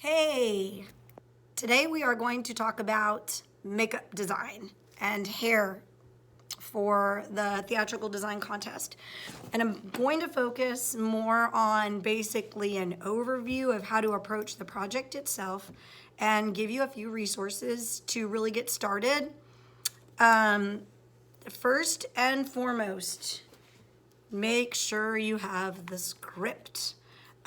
Hey, today we are going to talk about makeup design and hair for the theatrical design contest. And I'm going to focus more on basically an overview of how to approach the project itself and give you a few resources to really get started. First and foremost, make sure you have the script.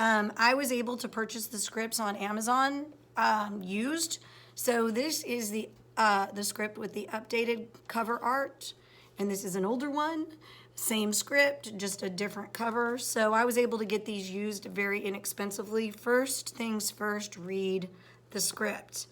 I was able to purchase the scripts on Amazon used. So this is the script with the updated cover art, and this is an older one. Same script, just a different cover. So I was able to get these used very inexpensively. First things first, read the script.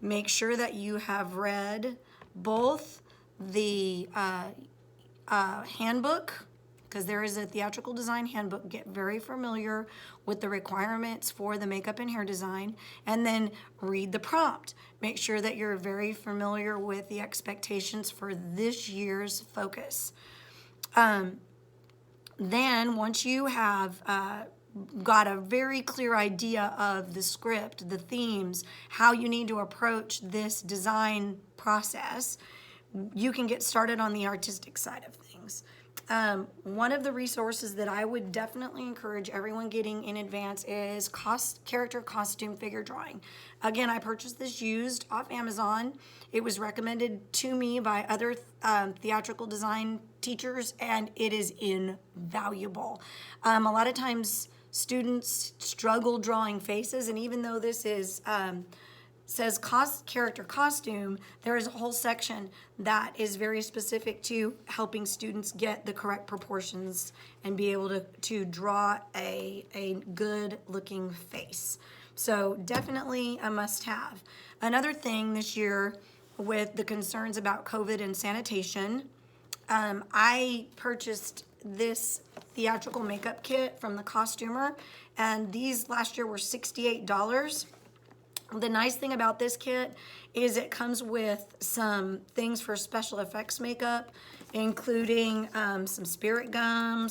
Make sure that you have read both the handbook, because there is a theatrical design handbook. Get very familiar with the requirements for the makeup and hair design, and then read the prompt. Make sure that you're very familiar with the expectations for this year's focus. Then once you have got a very clear idea of the script, the themes, how you need to approach this design process, you can get started on the artistic side of things. One of the resources that I would definitely encourage everyone getting in advance is character costume figure drawing. Again, I purchased this used off Amazon. It was recommended to me by other theatrical design teachers, and it is invaluable. A lot of times students struggle drawing faces, and even though this is says character costume, there is a whole section that is very specific to helping students get the correct proportions and be able to draw a good looking face. So definitely a must have. Another thing this year with the concerns about COVID and sanitation, I purchased this theatrical makeup kit from the costumer, and these last year were $68. The nice thing about this kit is it comes with some things for special effects makeup, including some spirit gum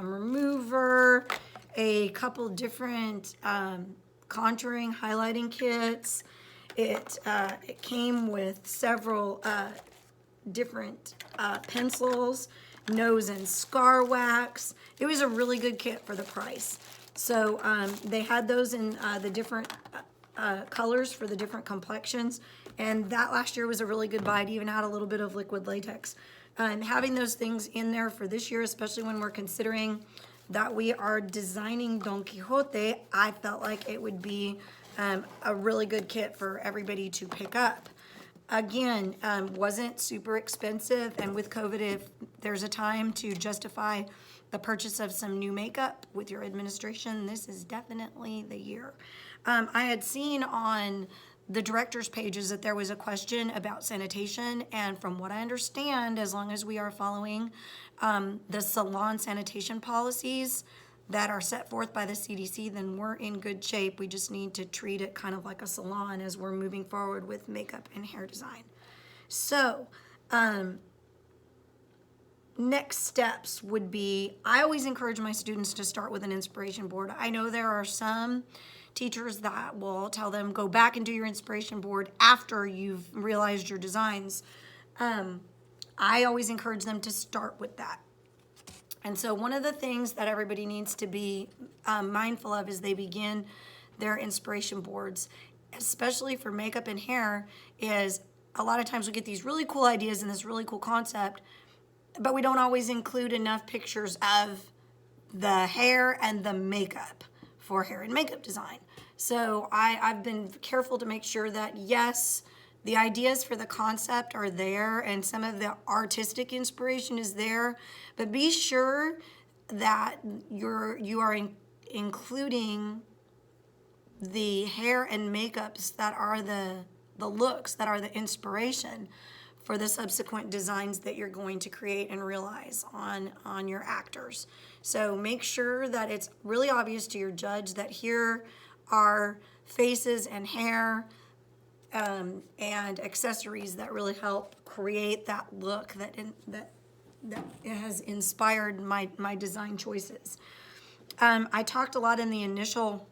remover, a couple different contouring, highlighting kits. It came with several different pencils, nose and scar wax. It was a really good kit for the price. So they had those in the different colors for the different complexions, and that last year was a really good buy. It even had a little bit of liquid latex. Having those things in there for this year, especially when we're considering that we are designing Don Quixote, I felt like it would be a really good kit for everybody to pick up. Again, wasn't super expensive, and with COVID, if there's a time to justify the purchase of some new makeup with your administration, this is definitely the year. I had seen on the director's pages that there was a question about sanitation, and from what I understand, as long as we are following the salon sanitation policies that are set forth by the CDC, then we're in good shape. We just need to treat it kind of like a salon as we're moving forward with makeup and hair design. So, next steps would be, I always encourage my students to start with an inspiration board. I know there are some teachers that will tell them go back and do your inspiration board after you've realized your designs. I always encourage them to start with that. And so one of the things that everybody needs to be mindful of as they begin their inspiration boards, especially for makeup and hair, is a lot of times we get these really cool ideas and this really cool concept, but we don't always include enough pictures of the hair and the makeup for hair and makeup design. So I've been careful to make sure that, yes, the ideas for the concept are there and some of the artistic inspiration is there, but be sure that you are including the hair and makeups that are the looks, that are the inspiration for the subsequent designs that you're going to create and realize on your actors. So make sure that it's really obvious to your judge that here are faces and hair and accessories that really help create that look that has inspired my design choices. I talked a lot in the initial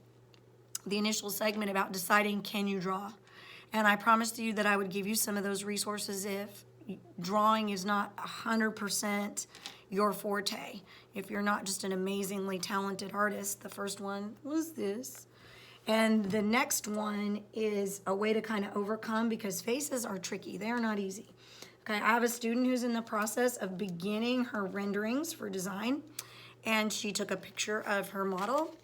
the initial segment about deciding, can you draw? And I promised you that I would give you some of those resources if drawing is not 100% your forte. If you're not just an amazingly talented artist. The first one was this. And the next one is a way to kind of overcome, because faces are tricky. They are not easy. Okay, I have a student who's in the process of beginning her renderings for design, and she took a picture of her model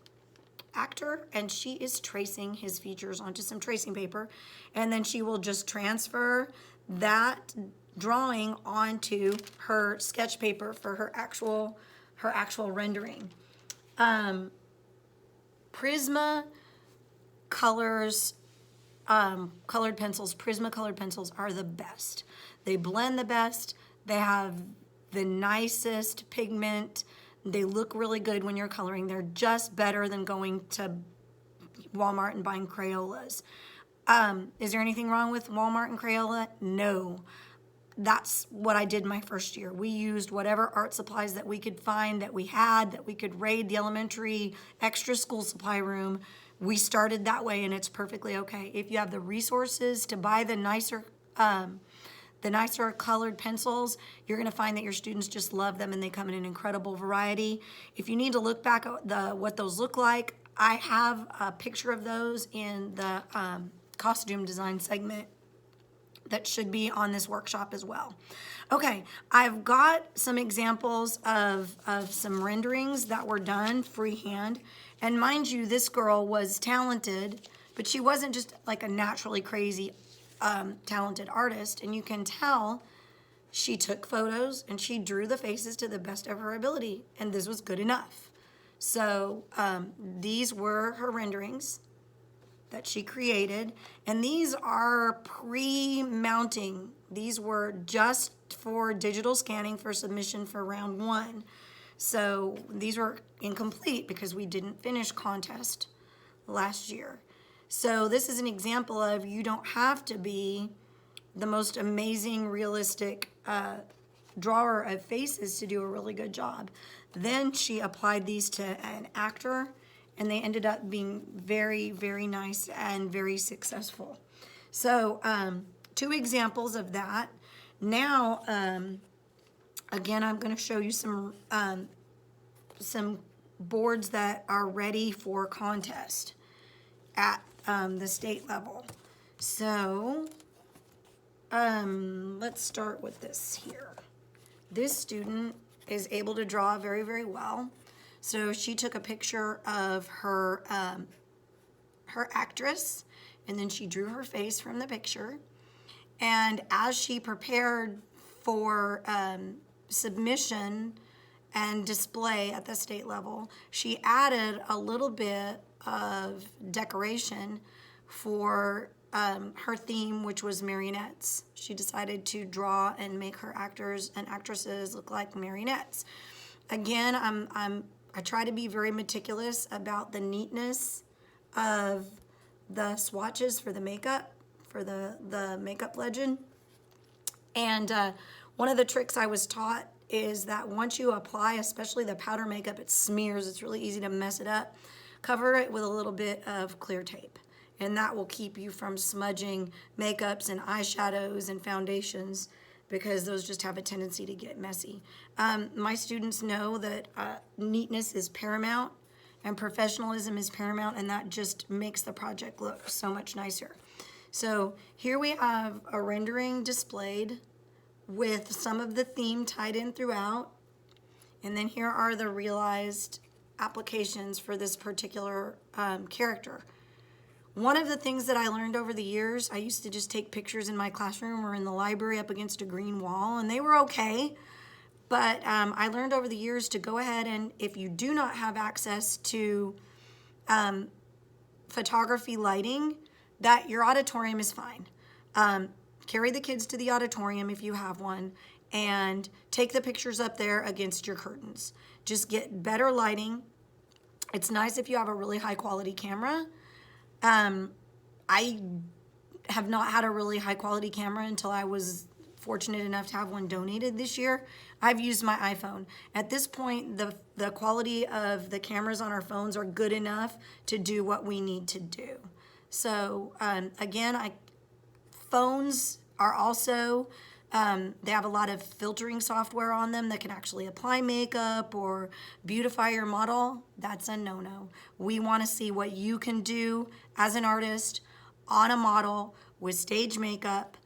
actor, and she is tracing his features onto some tracing paper, and then she will just transfer that drawing onto her sketch paper for her actual rendering. Prisma colors, colored pencils, Prisma colored pencils are the best. They blend the best. They have the nicest pigment. They look really good when you're coloring. They're just better than going to Walmart and buying Crayolas. Is there anything wrong with Walmart and Crayola? No. That's what I did my first year. We used whatever art supplies that we could find, that we had, that we could raid the elementary extra school supply room. We started that way, and it's perfectly okay. If you have the resources to buy the nicer colored pencils, you're going to find that your students just love them, and they come in an incredible variety. If you need to look back at what those look like, I have a picture of those in the costume design segment that should be on this workshop as well. Okay, I've got some examples of some renderings that were done freehand. And mind you, this girl was talented, but she wasn't just like a naturally crazy talented artist. And you can tell she took photos and she drew the faces to the best of her ability. And this was good enough. So these were her renderings that she created. And these are pre-mounting. These were just for digital scanning for submission for round 1. So these were incomplete because we didn't finish contest last year. So this is an example of, you don't have to be the most amazing, realistic drawer of faces to do a really good job. Then she applied these to an actor, and they ended up being very, very nice and very successful. So 2 examples of that. Now, again, I'm going to show you some boards that are ready for contest at the state level. So let's start with this here. This student is able to draw very, very well. So she took a picture of her actress, and then she drew her face from the picture. And as she prepared for submission and display at the state level, she added a little bit of decoration for her theme, which was marionettes. She decided to draw and make her actors and actresses look like marionettes. Again, I try to be very meticulous about the neatness of the swatches for the makeup, for the makeup legend. And one of the tricks I was taught is that once you apply, especially the powder makeup, it smears. It's really easy to mess it up. Cover it with a little bit of clear tape, and that will keep you from smudging makeups and eyeshadows and foundations, because those just have a tendency to get messy. My students know that neatness is paramount and professionalism is paramount, and that just makes the project look so much nicer. So here we have a rendering displayed with some of the theme tied in throughout, and then here are the realized applications for this particular character. One of the things that I learned over the years, I used to just take pictures in my classroom or in the library up against a green wall, and they were okay. But I learned over the years to go ahead and, if you do not have access to photography lighting, that your auditorium is fine. Carry the kids to the auditorium if you have one, and take the pictures up there against your curtains. Just get better lighting. It's nice if you have a really high quality camera. I have not had a really high quality camera until I was fortunate enough to have one donated this year. I've used my iPhone. At this point, the quality of the cameras on our phones are good enough to do what we need to do. So again, phones are also, they have a lot of filtering software on them that can actually apply makeup or beautify your model. That's a no-no. We want to see what you can do as an artist on a model with stage makeup.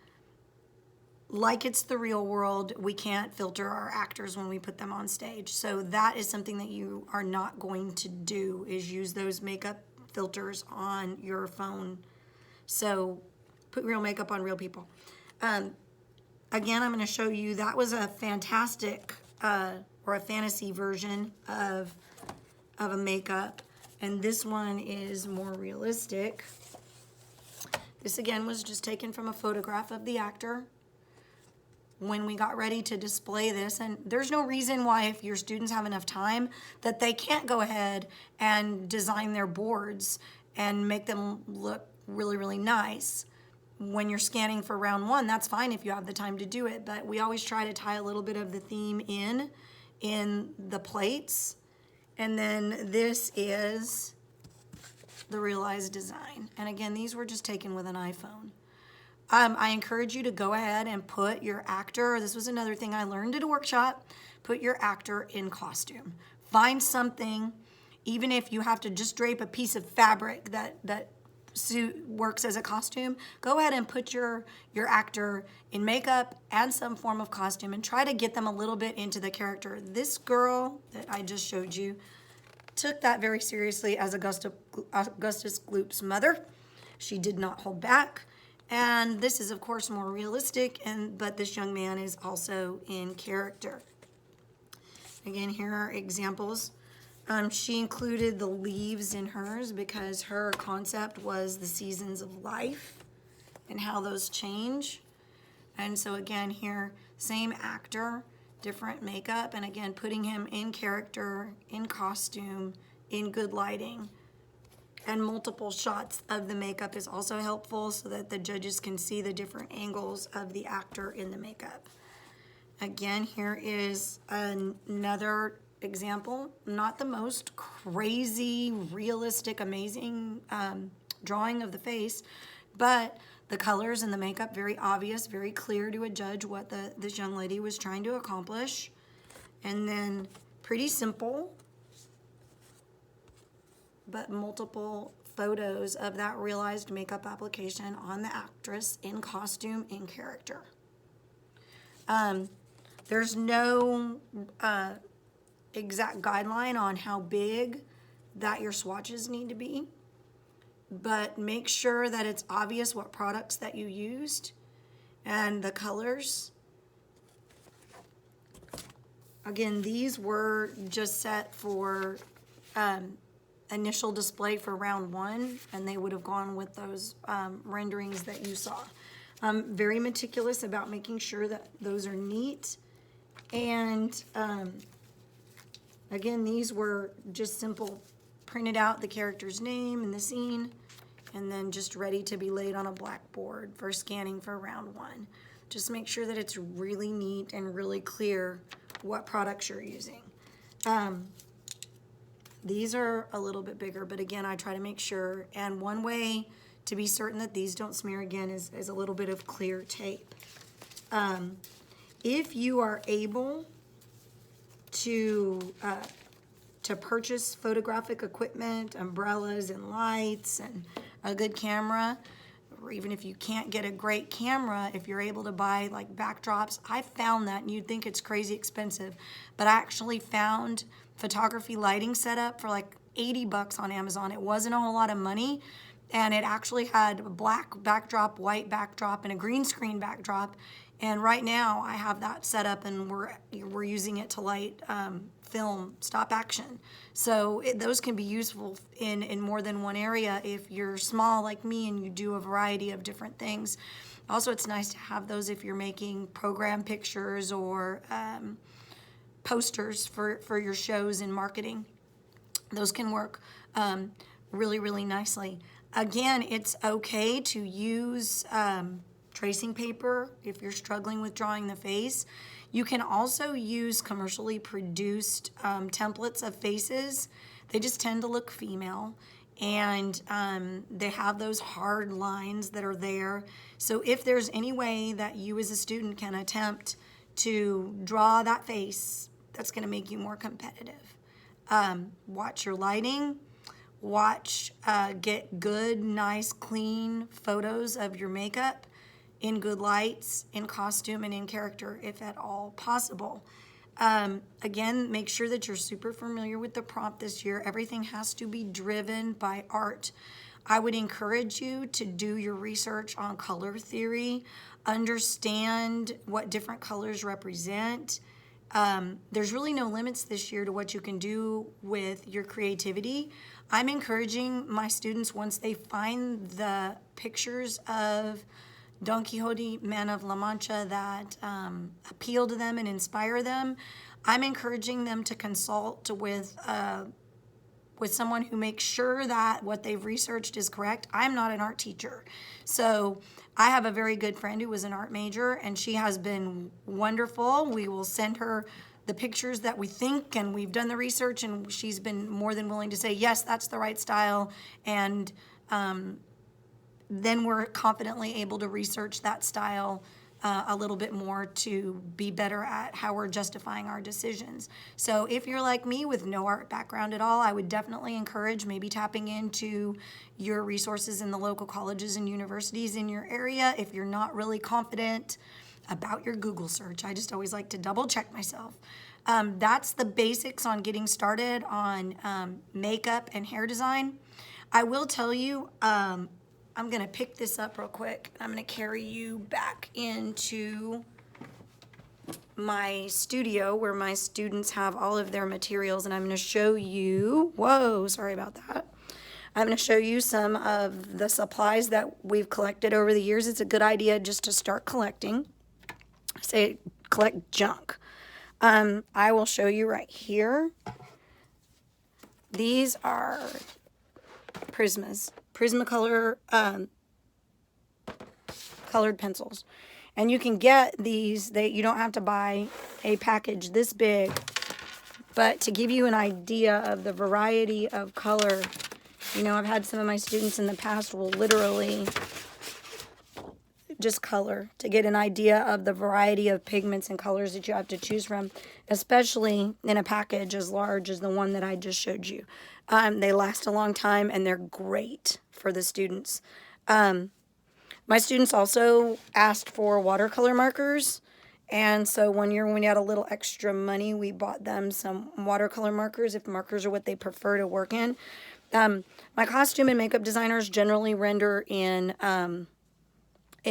Like it's the real world, we can't filter our actors when we put them on stage. So that is something that you are not going to do, is use those makeup filters on your phone. So put real makeup on real people. Again, I'm going to show you, that was a fantastic or a fantasy version of a makeup. And this one is more realistic. This again was just taken from a photograph of the actor when we got ready to display this. And there's no reason why, if your students have enough time, that they can't go ahead and design their boards and make them look really, really nice. When you're scanning for round one, that's fine if you have the time to do it, but we always try to tie a little bit of the theme in the plates. And then this is the realized design. And again, these were just taken with an iPhone. I encourage you to go ahead and put your actor, this was another thing I learned at a workshop, put your actor in costume. Find something, even if you have to just drape a piece of fabric that suit works as a costume, go ahead and put your actor in makeup and some form of costume and try to get them a little bit into the character. This girl that I just showed you took that very seriously as Augustus Gloop's mother. She did not hold back. And this is, of course, more realistic, but this young man is also in character. Again, here are examples. She included the leaves in hers because her concept was the seasons of life and how those change. And so again, here, same actor, different makeup, and again, putting him in character, in costume, in good lighting. And multiple shots of the makeup is also helpful so that the judges can see the different angles of the actor in the makeup. Again, here is another example. Not the most crazy, realistic, amazing drawing of the face, but the colors and the makeup, very obvious, very clear to a judge what this young lady was trying to accomplish. And then pretty simple, but multiple photos of that realized makeup application on the actress in costume, in character. There's no exact guideline on how big that your swatches need to be, but make sure that it's obvious what products that you used and the colors. Again, these were just set for initial display for round one, and they would have gone with those renderings that you saw. I'm very meticulous about making sure that those are neat. And again, these were just simple, printed out the character's name and the scene, and then just ready to be laid on a blackboard for scanning for round one. Just make sure that it's really neat and really clear what products you're using. These are a little bit bigger, but again, I try to make sure, and one way to be certain that these don't smear again is a little bit of clear tape. If you are able to purchase photographic equipment, umbrellas and lights and a good camera, or even if you can't get a great camera, if you're able to buy like backdrops, I found that, and you'd think it's crazy expensive, but I actually found photography lighting setup for like 80 bucks on Amazon. It wasn't a whole lot of money, and it actually had a black backdrop, white backdrop, and a green screen backdrop. And right now I have that set up, and we're using it to light film stop action. So those can be useful in more than one area if you're small like me and you do a variety of different things. Also, it's nice to have those if you're making program pictures or posters for your shows and marketing. Those can work really, really nicely. Again, it's okay to use tracing paper if you're struggling with drawing the face. You can also use commercially produced templates of faces. They just tend to look female, and they have those hard lines that are there. So if there's any way that you as a student can attempt to draw that face, that's going to make you more competitive. Watch your lighting. Get good, nice, clean photos of your makeup in good lights, in costume, and in character, if at all possible. Again, make sure that you're super familiar with the prompt this year. Everything has to be driven by art. I would encourage you to do your research on color theory, understand what different colors represent. There's really no limits this year to what you can do with your creativity. I'm encouraging my students, once they find the pictures of Don Quixote, Man of La Mancha, that appeal to them and inspire them, I'm encouraging them to consult with someone who makes sure that what they've researched is correct. I'm not an art teacher. So I have a very good friend who was an art major, and she has been wonderful. We will send her the pictures that we think, and we've done the research, and she's been more than willing to say, yes, that's the right style. And then we're confidently able to research that style a little bit more to be better at how we're justifying our decisions. So if you're like me with no art background at all, I would definitely encourage maybe tapping into your resources in the local colleges and universities in your area. If you're not really confident about your Google search, I just always like to double check myself. That's the basics on getting started on makeup and hair design. I will tell you, I'm going to pick this up real quick. I'm going to carry you back into my studio where my students have all of their materials, and I'm going to show you, whoa, sorry about that. I'm going to show you some of the supplies that we've collected over the years. It's a good idea just to start collecting. I say collect junk. I will show you right here. These are Prismacolor colored pencils. And you can get these, you don't have to buy a package this big, but to give you an idea of the variety of color, I've had some of my students in the past will literally just color to get an idea of the variety of pigments and colors that you have to choose from, especially in a package as large as the one that I just showed you. They last a long time, and they're great for the students. My students also asked for watercolor markers, and so one year when we had a little extra money, we bought them some watercolor markers, if markers are what they prefer to work in. My costume and makeup designers generally render in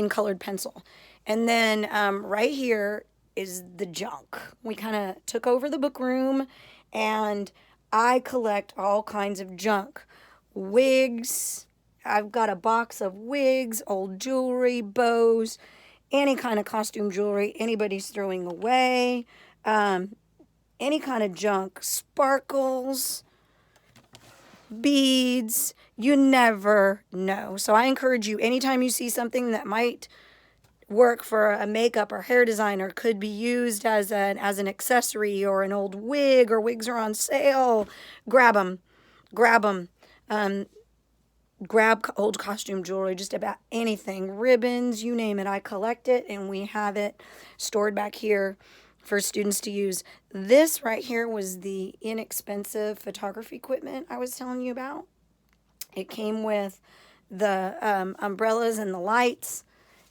colored pencil. And then right here is the junk. We kind of took over the book room, and I collect all kinds of junk. Wigs. I've got a box of wigs, old jewelry, bows, any kind of costume jewelry anybody's throwing away, any kind of junk, sparkles, beads, you never know. So I encourage you, anytime you see something that might work for a makeup or hair designer, could be used as an accessory, or an old wig, or wigs are on sale, grab them. Grab old costume jewelry, just about anything, ribbons, you name it. I collect it, and we have it stored back here for students to use. This right here was the inexpensive photography equipment I was telling you about. It came with the umbrellas and the lights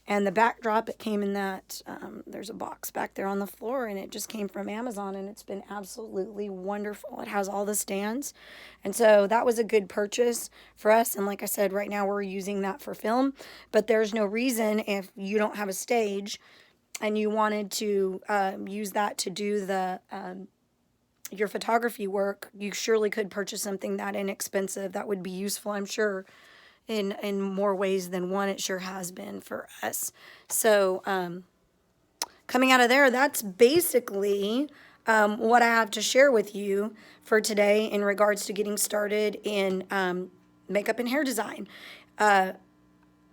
and the backdrop. It came in that, there's a box back there on the floor, and it just came from Amazon, and it's been absolutely wonderful. It has all the stands, and so that was a good purchase for us. And like I said, right now we're using that for film, but there's no reason, if you don't have a stage and you wanted to use that to do your photography work, you surely could purchase something that inexpensive that would be useful, I'm sure, in more ways than one. It sure has been for us. So coming out of there, that's basically what I have to share with you for today in regards to getting started in makeup and hair design.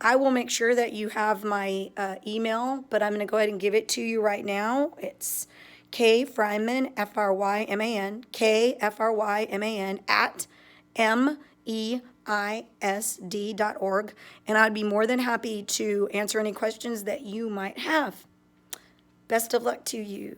I will make sure that you have my email, but I'm going to go ahead and give it to you right now. It's K Fryman, F-R-Y-M-A-N, K-F-R-Y-M-A-N, at meisd.org. And I'd be more than happy to answer any questions that you might have. Best of luck to you.